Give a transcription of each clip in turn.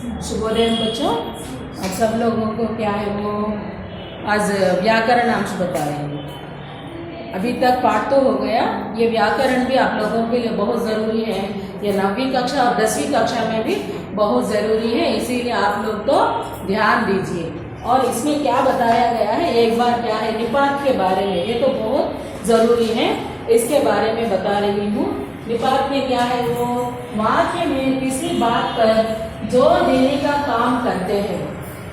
शुभोदय बच्चों। अब सब लोगों को क्या है वो आज व्याकरण अंश बता रहे हैं। अभी तक पाठ तो हो गया, ये व्याकरण भी आप लोगों के लिए बहुत ज़रूरी है। ये 9वीं कक्षा और 10वीं कक्षा में भी बहुत ज़रूरी है, इसीलिए आप लोग तो ध्यान दीजिए। और इसमें क्या बताया गया है, एक बार क्या है निपात के बारे में, ये तो बहुत ज़रूरी है, इसके बारे में बता रही हूँ। निपात में क्या है वो वाक्य में किसी बात पर जोर देने का काम करते हैं।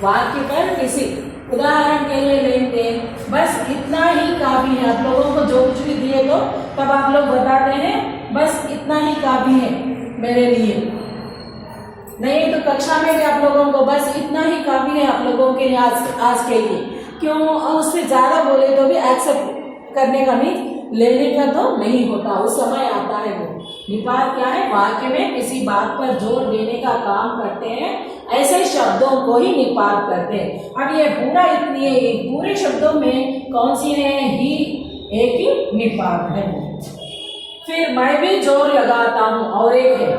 वाक्य पर किसी उदाहरण के लिए लेंगे, बस इतना ही काफी है। आप लोगों को जो कुछ भी दिए तो तब आप लोग बताते हैं बस इतना ही काफी है मेरे लिए, नहीं तो कक्षा में भी आप लोगों को बस इतना ही काफी है आप लोगों के लिए आज के लिए। क्यों उससे ज्यादा बोले तो भी एक्सेप्ट करने का भी लेने का तो नहीं होता, उस समय आता है वो। निपात क्या है, वाक्य में किसी बात पर जोर देने का काम करते हैं, ऐसे शब्दों को ही निपात करते हैं। अब ये पूरे शब्दों में कौन सी है, ही एक ही निपात है। फिर मैं भी जोर लगाता हूँ, और एक है,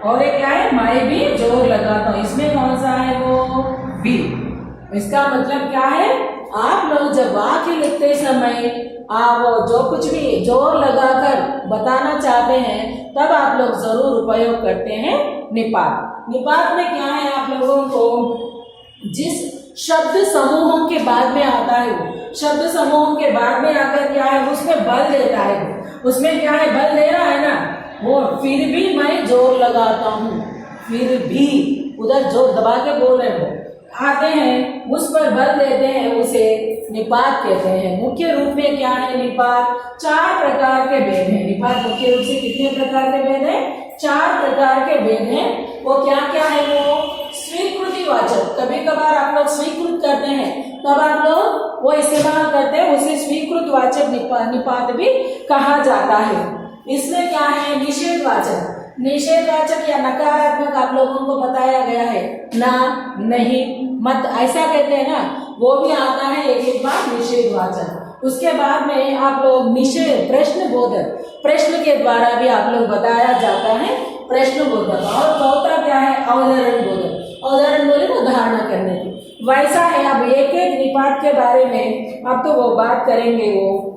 और एक क्या है, मैं भी जोर लगाता हूँ, इसमें कौन सा है वो भी। इसका मतलब क्या है, आप लोग जब वाक्य लिखते समय आप जो कुछ भी जोर लगाकर बताना चाहते हैं तब आप लोग जरूर उपयोग करते हैं निपात। निपात में क्या है, आप लोगों को जिस शब्द समूहों के बाद में आता है वो शब्द समूहों के बाद में आकर क्या है उसमें बल देता है वो, उसमें क्या है बल दे रहा है ना वो। फिर भी मैं जोर लगाता हूँ, फिर भी उधर जोर दबा के बोल रहे हो आते हैं, उस पर बल देते हैं, उसे निपात कहते हैं। मुख्य रूप में क्या है निपात, 4 प्रकार के भेद हैं। निपात मुख्य रूप से कितने प्रकार के भेद हैं, 4 प्रकार के भेद हैं। वो क्या क्या है वो स्वीकृतिवाचक, कभी कभार आप लोग स्वीकृत करते हैं तब आप लोग वो इस्तेमाल करते हैं, उसे स्वीकृतवाचक निपात भी कहा जाता है। इसमें क्या है निषेधवाचक, निषेधवाचक या नकारात्मक आप लोगों को बताया गया है, ना, नहीं, मत, ऐसा कहते हैं ना, वो भी आता है एक बार निषेधवाचक। उसके बाद में आप लोग निषेध प्रश्न बोधक, प्रश्न के द्वारा भी आप लोग बताया जाता है प्रश्न बोधक। और चौथा क्या है अवधारण बोधक, अवधारण बोले तो धारणा करने की, वैसा है। अब एक एक निपात के बारे में अब तो वो बात करेंगे वो,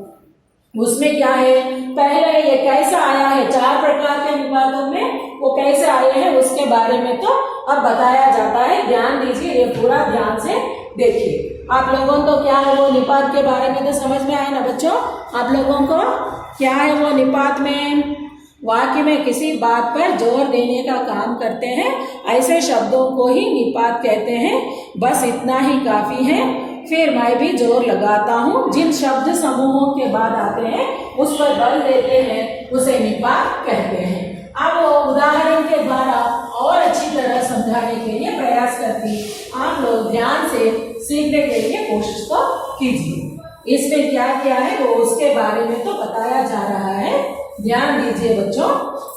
उसमें क्या है पहले ये कैसा आया है, 4 प्रकार के निपातों में वो कैसे आए हैं उसके बारे में तो अब बताया जाता है। ध्यान दीजिए, ये पूरा ध्यान से देखिए। आप लोगों को क्या है वो निपात के बारे में तो समझ में आए ना बच्चों। आप लोगों को क्या है वो निपात में वाक्य में किसी बात पर जोर देने का काम करते हैं, ऐसे शब्दों को ही निपात कहते हैं। बस इतना ही काफी है, फिर मैं भी जोर लगाता हूँ। जिन शब्द समूहों के बाद आते हैं उस पर बल देते हैं, उसे निपात कहते हैं। अब वो उदाहरण के द्वारा और अच्छी तरह समझाने के लिए प्रयास करती, आप लोग ध्यान से सीखने के लिए कोशिश तो कीजिए। इसमें क्या क्या है वो उसके बारे में तो बताया जा रहा है, ध्यान दीजिए बच्चों।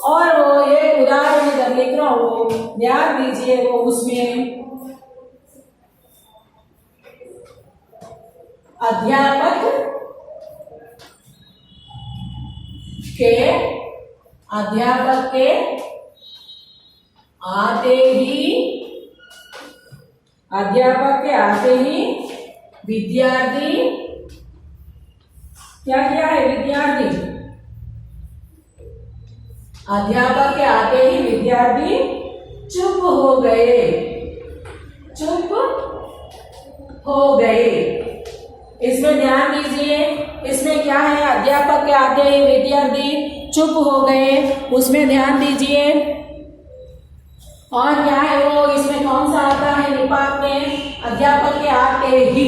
और वो एक उदाहरण इधर लिख रहा हूँ, ध्यान दीजिए। वो उसमें अध्यापक के आते ही विद्यार्थी क्या किया है, विद्यार्थी अध्यापक के आते ही विद्यार्थी चुप हो गए। इसमें ध्यान दीजिए, इसमें क्या है अध्यापक के आते ही विद्यार्थी चुप हो गए, उसमें ध्यान दीजिए। और क्या है वो इसमें कौन सा आता है निपात में, अध्यापक के आते ही,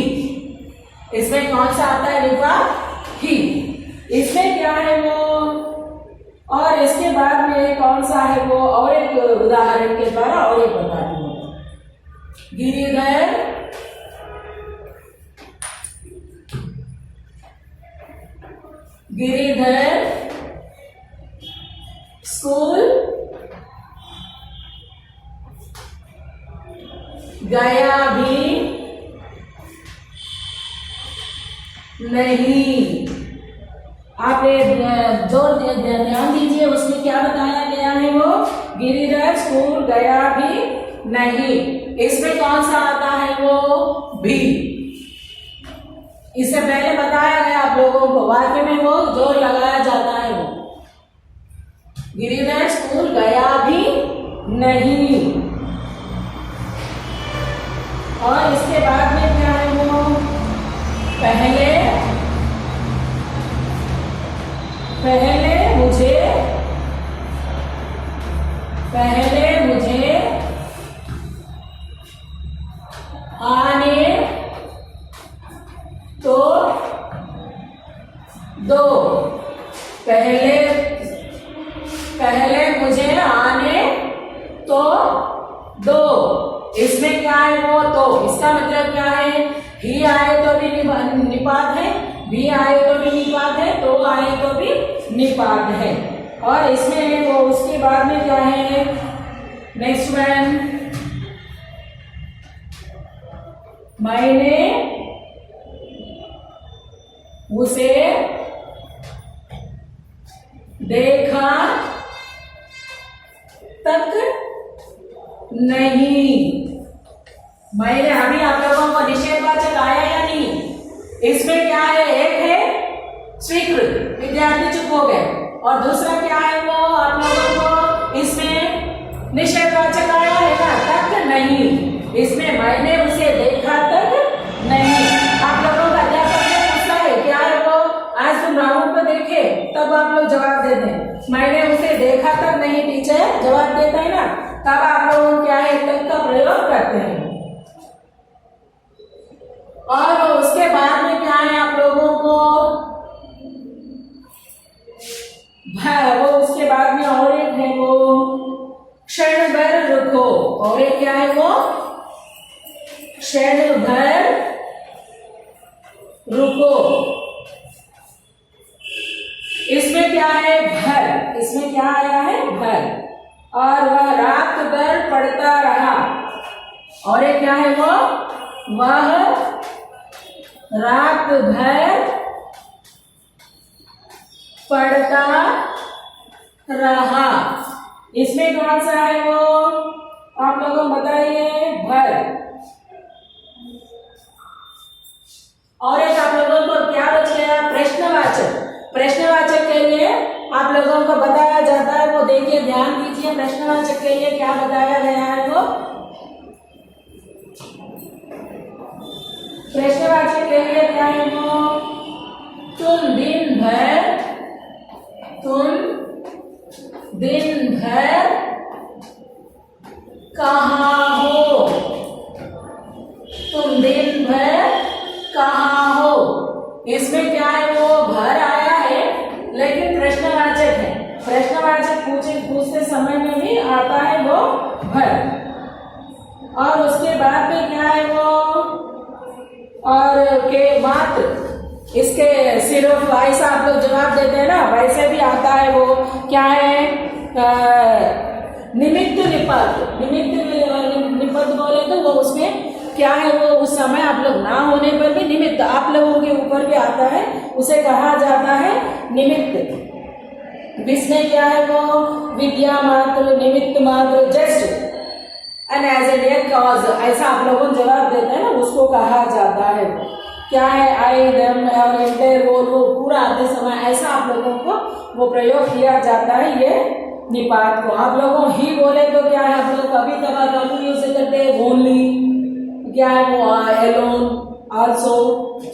इसमें कौन सा आता है निपात, ही। इसमें क्या है वो, और इसके बाद में कौन सा है वो, और एक उदाहरण के द्वारा और एक बताती हूँ। गिरिधर स्कूल गया भी नहीं। आप जोर ध्यान दीजिए, उसमें क्या बताया गया है वो गिरिधर स्कूल गया भी नहीं। इसमें कौन सा आता है वो भी। इससे पहले बताया गया आप लोगों को वाक्य में वो जोर लगाया जाता है वो। गिरिधर स्कूल गया भी नहीं। और इसके बाद में क्या है वो पहले मुझे आने तो दो। पहले मुझे आने तो दो। इसमें क्या है वो तो। इसका मतलब क्या है, ही आए तो भी निपात है, भी आए तो भी निपात है, तो आए तो भी निपात है। और इसमें वो उसके बाद में क्या है नेक्स्ट वन, मैंने उसे देखा तक नहीं। मैंने अभी आप लोगों को निषेधवाचक आया या नहीं। इसमें क्या है, एक है स्वीकृत, विद्यार्थी चुप हो गए, और दूसरा क्या है वो आप लोगों को इसमें निषेधवाचक आया है ना, तक नहीं। इसमें मैंने उसे देखा तक नहीं। आप लोगों का अध्यापक ने पूछा है क्या है वो, आज तुम राहुल को देखे, तब आप लोग जवाब देते हैं मैंने उसे देखा तक नहीं। टीचर जवाब देता है ना, तब आप लोग क्या है तक का प्रयोग करते हैं। और उसके बाद में क्या है आप लोगों को वो उसके बाद में और एक है वो क्षण भर रुको। और एक क्या है वो क्षण भर रुको। इसमें क्या है भर। इसमें क्या आया है भर। और वह रात भर पढ़ता रहा। और एक क्या है वो वह रात भर पढ़ता रहा। इसमें कौन सा है वो आप लोगों बताइए भर। और एक आप लोगों को क्या बच गया प्रश्नवाचक। प्रश्नवाचक के लिए आप लोगों को बताया जाता है वो देखिए ध्यान दीजिए। प्रश्नवाचक के लिए क्या बताया गया है वो। प्रश्नवाचक के लिए क्या है वो तुम दिन भर कहाँ हो। तुम दिन भर कहाँ हो। इसमें क्या है वो भर आया है लेकिन प्रश्नवाचक है। प्रश्नवाचक पूछते समय में भी आता है वो भर। और उसके बाद में क्या है वो और के मात्र इसके सिर्फ ऐसा आप लोग जवाब देते हैं ना, वैसे भी आता है वो क्या है निमित्त निपद। निपद बोले तो वो उसमें क्या है वो उस समय आप लोग ना होने पर भी निमित्त आप लोगों के ऊपर भी आता है, उसे कहा जाता है निमित्त। इसमें क्या है वो विद्या मात्र, निमित्त मात्र, just and as a dear cause ऐसा आप लोगों जवाब देते हैं ना, उसको कहा जाता है क्या है आई देम और एंटायर वो पूरा आते समय ऐसा आप लोगों को वो प्रयोग किया जाता है ये निपात को। आप लोगों ही बोले तो क्या है आप लोग कभी कभी यूज करते हैं ओनली, क्या है वो अलोन, आल्सो,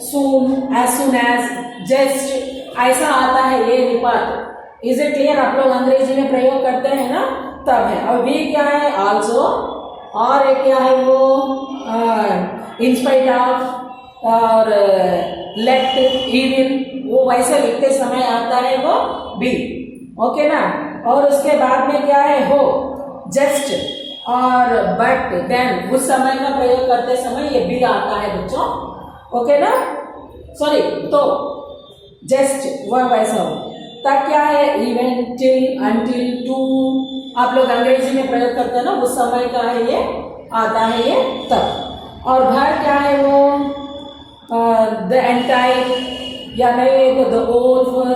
सून, एज सून एज, जस्ट ऐसा आता है ये निपात। Is it clear. आप लोग अंग्रेजी में प्रयोग करते हैं ना तब है। और भी क्या है आल्सो। और एक क्या है वो इंस्पाइट ऑफ और लेफ्ट इवन वो वैसे लिखते समय आता है वो बी। ओके ना। और उसके बाद में क्या है हो जस्ट और बट देन उस समय का प्रयोग करते समय ये बी आता है बच्चों। ओके ना। सॉरी तो जस्ट वह वैसा हो। तब क्या है इवन, टिल, अंटिल, टू आप लोग अंग्रेजी में प्रयोग करते हैं ना उस समय का है ये आता है ये तब। और भर क्या है वो द एंटायर या नहीं तो द होल फॉर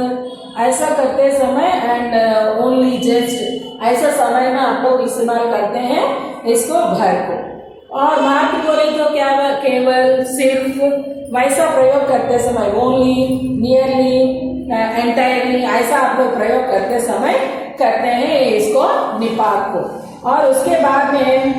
ऐसा करते समय एंड ओनली जस्ट ऐसा समय में आप लोग इस्तेमाल करते हैं इसको भर को। और मात्र बोले तो क्या केवल सिर्फ वैसा प्रयोग करते समय ओनली नियरली एंटायरली ऐसा आप लोग प्रयोग करते समय करते हैं इसको निपात को। और उसके बाद में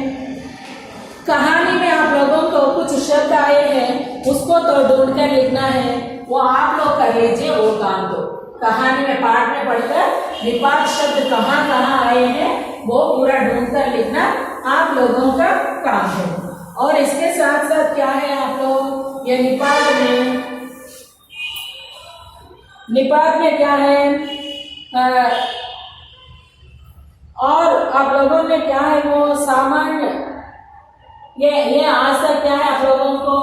कहानी में आप लोगों को कुछ शब्द आए हैं उसको तो ढूंढ कर लिखना है, वो आप लोग कर लीजिए वो काम। तो कहानी में पाठ में पढ़कर निपात शब्द कहाँ कहाँ आए हैं वो पूरा ढूंढ कर लिखना आप लोगों का काम है। और इसके साथ साथ क्या है आप लोग ये निपात में क्या है और आप लोगों ने क्या है वो सामान्य ये आज तक क्या है आप लोगों को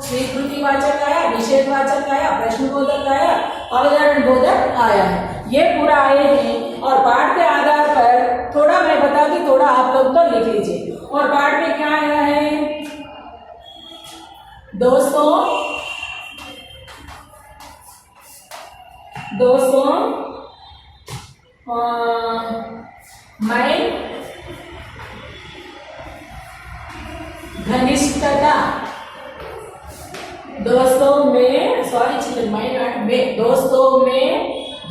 स्वीकृतिवाचक आया, निषेधवाचक आया, प्रश्नबोधक आया, अवधारण बोधक आया है, ये पूरा आए हैं। और पाठ के आधार पर थोड़ा मैं बता दी, थोड़ा आप लोग तो लिख लीजिए। और पाठ में क्या आया है दोस्तों मैं घनिष्ठता दोस्तों में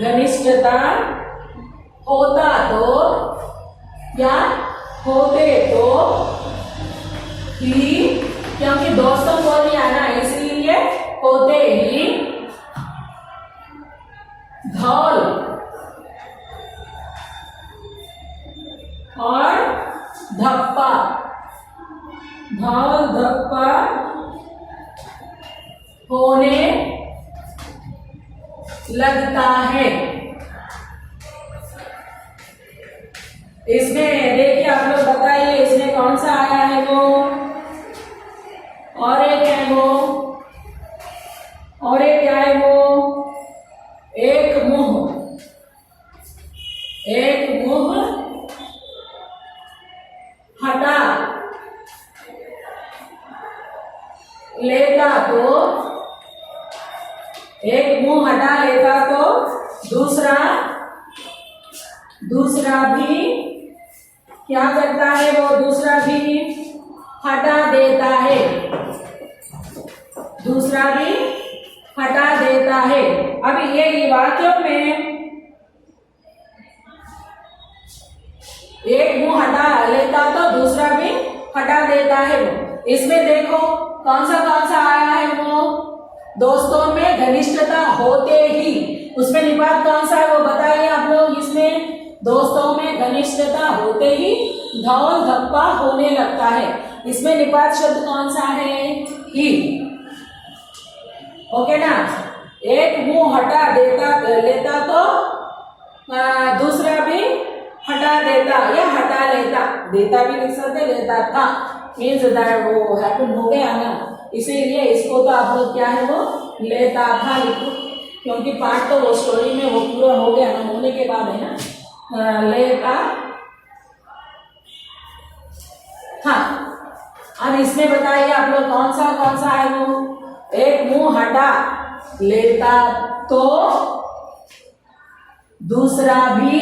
घनिष्ठता होता तो या होते तो ही, क्योंकि दोस्तों को नहीं आना इसलिए होते ही धौल और धप्पा होने लगता है। इसमें देखिए आप लोग बताइए इसमें कौन सा आया है वो, और एक है वो, और एक क्या है वो, एक मुंह हटा लेता तो, एक मुंह हटा लेता तो दूसरा भी क्या करता है वो, दूसरा भी हटा देता है, दूसरा भी हटा देता है। अभी ये वाक्यों में एक मुंह हटा लेता तो दूसरा भी हटा देता है वो, इसमें देखो कौन सा आया है वो, दोस्तों में घनिष्ठता होते ही, उसमें निपात कौन सा है वो बताइए आप लोग। इसमें दोस्तों में घनिष्ठता होते ही धौल धप्पा होने लगता है, इसमें निपात शब्द कौन सा है, ही। ओके ना, एक मुंह हटा लेता तो दूसरा भी हटा देता या हटा देता भी लिख सकते, लेता था मीन्स दैट वो हैपन हो गया ना, इसीलिए इसको तो आप लोग क्या है वो लेता था लिखो, क्योंकि पार्ट तो वो स्टोरी में वो पूरा हो गया ना, होने के बाद है ना लेता। हाँ, अब इसमें बताइए आप लोग कौन सा है वो, एक मुंह हटा लेता तो दूसरा भी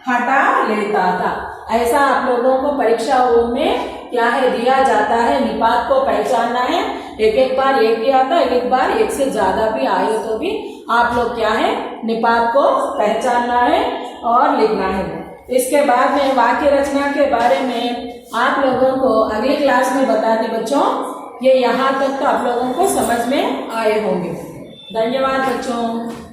हटा लेता था। ऐसा आप लोगों को परीक्षाओं में क्या है दिया जाता है, निपात को पहचानना है। एक बार एक ही आता, एक बार एक से ज्यादा भी आए तो भी आप लोग क्या है निपात को पहचानना है और लिखना है। इसके बाद में वाक्य रचना के बारे में आप लोगों को अगली क्लास में बता दी बच्चों। ये यहाँ तक तो आप लोगों को समझ में आए होंगे। धन्यवाद बच्चों।